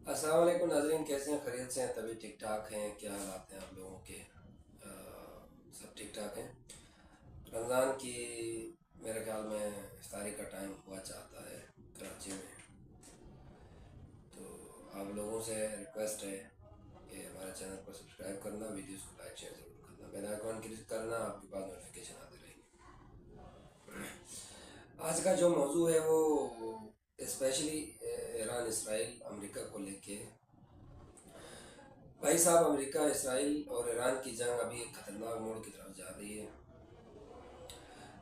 अस्सलाम वालेकुम नाज़रीन, कैसे हैं? खैरियत से हैं? तभी ठीक ठाक हैं? क्या हालात हैं आप लोगों के? अ, सब ठीक ठाक हैं। रमज़ान की मेरे ख्याल में इफ्तारी का टाइम हुआ चाहता है कराची में। तो आप लोगों से रिक्वेस्ट है कि हमारे चैनल को सब्सक्राइब करना, वीडियोस को लाइक शेयर ज़रूर करना, बेल आइकॉन क्लिक करना, आपके पास नोटिफिकेशन आते रहेंगे। आज का जो मौजू है वो स्पेशली ईरान इसराइल अमेरिका को लेके। भाई साहब, अमेरिका इसराइल और ईरान की जंग अभी एक खतरनाक मोड़ की तरफ जा रही है।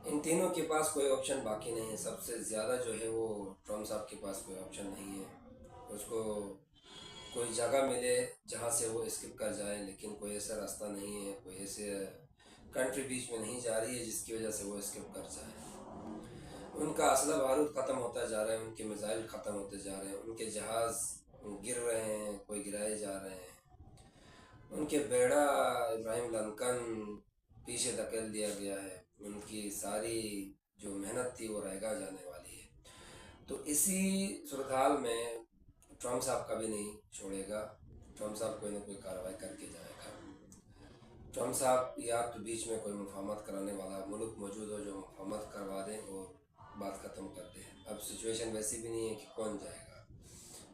इन तीनों के पास कोई ऑप्शन बाकी नहीं है। सबसे ज़्यादा जो है वो ट्रम्प साहब के पास कोई ऑप्शन नहीं है। उसको कोई जगह मिले जहाँ से वो स्किप कर जाए, लेकिन कोई ऐसा रास्ता नहीं है, कोई ऐसे कंट्री बीच में नहीं जा रही है जिसकी वजह से वो स्किप कर जाए। उनका असला बारूद ख़त्म होता जा रहा है, उनके मिसाइल ख़त्म होते जा रहे हैं, उनके जहाज़ गिर रहे हैं, कोई गिराए जा रहे हैं, उनके बेड़ा इब्राहिम लंकन पीछे धकेल दिया गया है, उनकी सारी जो मेहनत थी वो रहेगा जाने वाली है। तो इसी सूरत हाल में ट्रम्प साहब कभी नहीं छोड़ेगा। ट्रम्प साहब कोई ना कोई कार्रवाई करके जाएगा। ट्रम्प साहब या तो बीच में कोई मुफाहमत कराने वाला मुल्क मौजूद हो जो मुफाहमत करवा दें और बात ख़त्म कर दें। अब सिचुएशन वैसी भी नहीं है कि कौन जाएगा।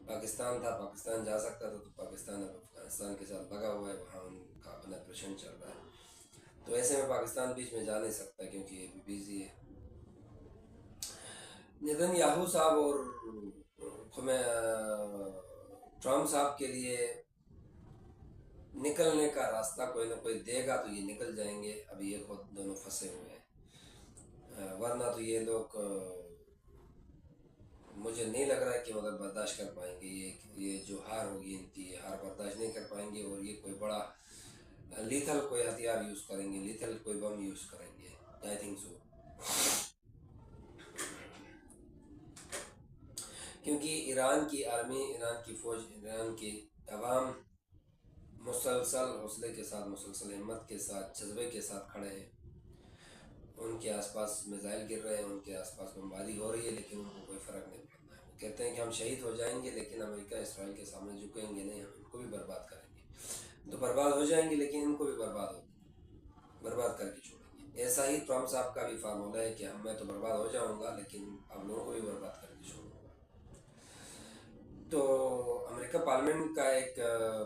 पाकिस्तान था, पाकिस्तान जा सकता था, तो पाकिस्तान अब अफगानिस्तान के साथ लगा हुआ है, वहाँ उनका अपना ऑपरेशन चल रहा है। तो ऐसे में पाकिस्तान बीच में जा नहीं सकता क्योंकि ये भी बिजी है। नेतन्याहू साहब और ट्रम्प साहब के लिए निकलने का रास्ता कोई ना कोई देगा तो ये निकल जाएंगे। अभी ये खुद दोनों फंसे हुए हैं। वरना तो ये लोग मुझे नहीं लग रहा है कि मतलब बर्दाश्त कर पाएंगे। ये जो हार होगी इनकी, ये हार बर्दाश्त नहीं कर पाएंगे और ये कोई बड़ा लीथल कोई हथियार यूज़ करेंगे, लीथल कोई बम यूज़ करेंगे। I think so. क्योंकि ईरान की आर्मी, ईरान की फ़ौज, ईरान की अवाम मुसलसल हौसले के साथ, मुसलसल हिम्मत के साथ, जज्बे के साथ खड़े हैं। उनके आसपास मिसाइल गिर रहे हैं, उनके आसपास बमबारी हो रही है, लेकिन उनको कोई फ़र्क नहीं पड़ता है। वो कहते हैं कि हम शहीद हो जाएंगे लेकिन अमेरिका इसराइल के सामने झुकेंगे नहीं, हम इनको भी बर्बाद करेंगे। तो बर्बाद हो जाएंगे लेकिन इनको भी बर्बाद करके छोड़ेंगे। ऐसा ही ट्रम्प साहब का भी फार्मूला है कि मैं तो बर्बाद हो जाऊंगा लेकिन आप लोगों को भी बर्बाद करके छोड़ूंगा। तो अमेरिका पार्लियामेंट का एक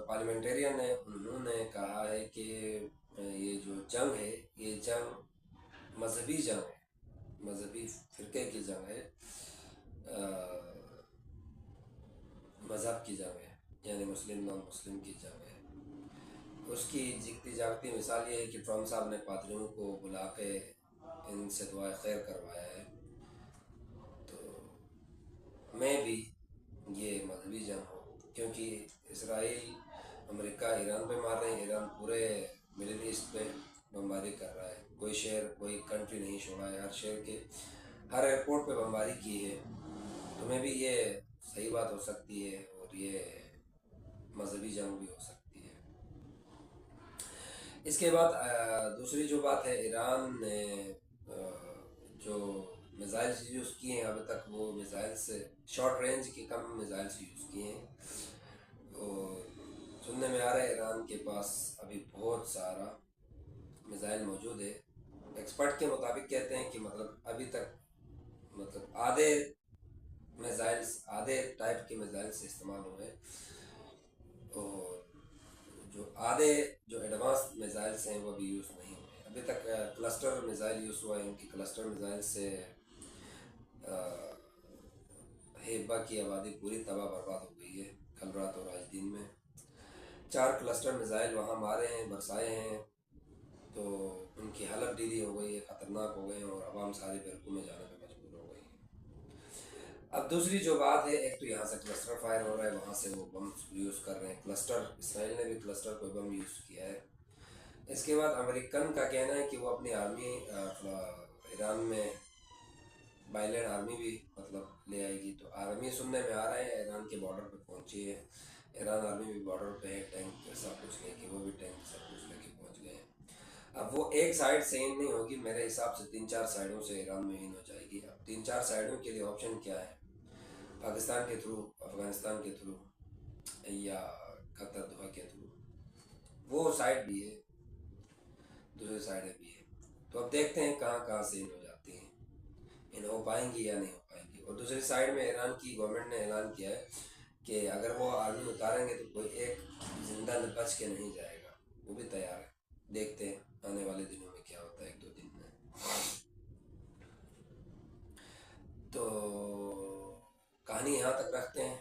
पार्लियामेंटेरियन है, उन्होंने कहा है कि ये जो जंग है, ये जंग मजहबी जंग है, मजहबी फ़िरके की जंग है, मज़हब की जंग है, यानी मुस्लिम नॉन मुस्लिम की जंग है। उसकी जीती जागती मिसाल ये है कि ट्रम्प साहब ने पादरियों को बुला के इनसे दुआ खैर करवाया है। तो मैं भी ये मजहबी जंग हो, क्योंकि इसराइल अमेरिका ईरान पे मार रहे हैं, ईरान पूरे मिडिल ईस्ट पे बमबारी कर रहा है, कोई शहर कोई कंट्री नहीं छोड़ा है, हर शहर के हर एयरपोर्ट पे बमबारी की है। तो मैं भी ये सही बात हो सकती है और ये मजहबी जंग भी हो सकती है। इसके बाद दूसरी जो बात है, ईरान ने जो मिज़ाइल्स यूज़ किए हैं अभी तक, वो मिज़ाइल्स शॉर्ट रेंज के कम मिज़ाइल्स यूज़ किए हैं। और सुनने में आ रहा है ईरान के पास अभी बहुत सारा मिज़ाइल मौजूद है। एक्सपर्ट के मुताबिक कहते हैं कि मतलब अभी तक मतलब आधे टाइप के मिज़ाइल्स इस्तेमाल हुए हैं और जो आधे जो एडवांस मिज़ाइल्स हैं वो भी यूज़ नहीं हुए। अभी तक क्लस्टर मिज़ाइल यूज़ हुआ है। उनकी क्लस्टर मिज़ाइल से हेबा की आबादी पूरी तबाह बर्बाद हो गई है। कल रात और आज दिन में 4 क्लस्टर मिज़ाइल वहाँ मारे हैं, बरसाए हैं, तो उनकी हालत ढीली हो गई है, ख़तरनाक हो गए हैं और आवाम सारी बेरकू में जाने पर मजबूर हो गई है। अब दूसरी जो बात है, एक तो यहाँ से क्लस्टर फायर हो रहा है, वहाँ से वो बम यूज़ कर रहे हैं। क्लस्टर इसराइल ने भी क्लस्टर कोई बम यूज़ किया है। इसके बाद अमेरिकन का कहना है कि वो अपनी आर्मी ईरान में बाइलैंड आर्मी भी मतलब ले आएगी। तो आर्मी सुनने में आ रहा है ईरान के बॉर्डर पे पहुंची है। ईरान आर्मी भी बॉर्डर पे है, टैंक सब कुछ लेके, वो भी टैंक सब कुछ लेके पहुंच गए हैं। अब वो एक साइड से इन नहीं होगी, मेरे हिसाब से 3-4 साइडों से ईरान में इन हो जाएगी। अब 3-4 साइडों के लिए ऑप्शन क्या है? पाकिस्तान के थ्रू, अफगानिस्तान के थ्रू, या कतर दोहा के थ्रू, वो साइड भी है, दूसरी साइडें भी है। तो अब देखते हैं कहाँ कहाँ से इन हो जाती हैं, इन हो पाएंगी या नहीं हो पाएंगी। और दूसरी साइड में ईरान की गवर्नमेंट ने ऐलान किया है कि अगर वो आर्मी उतारेंगे तो कोई एक जिंदा बच के नहीं जाएगा, वो भी तैयार है। देखते हैं आने वाले दिनों में क्या होता है, 1-2 दिन में। तो कहानी यहाँ तक रखते हैं,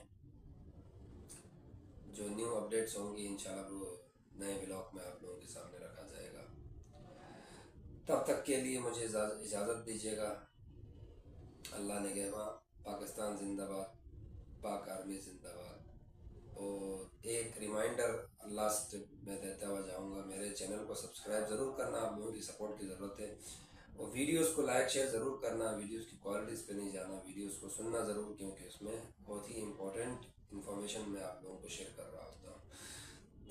जो न्यू अपडेट्स होंगी इंशाल्लाह वो नए ब्लॉग में आप लोगों के सामने रखा जाएगा। तब तक के लिए मुझे इजाज़त दीजिएगा। अल्लाह निगहबान, पाकिस्तान जिंदाबाद, पाक आर्मी जिंदाबाद। और एक रिमाइंडर लास्ट में देता हुआ जाऊंगा, मेरे चैनल को सब्सक्राइब ज़रूर करना, आप लोगों की सपोर्ट की ज़रूरत है। और वीडियोस को लाइक शेयर ज़रूर करना, वीडियोस की क्वालिटीज़ पे नहीं जाना, वीडियोस को सुनना ज़रूर, क्योंकि उसमें बहुत ही इंपॉर्टेंट इन्फॉर्मेशन मैं आप लोगों को शेयर कर रहा होता हूँ।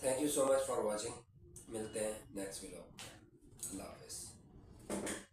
Thank you so much for watching. मिलते हैं नेक्स्ट वीडियो में। अल्लाह हाफ़िज़।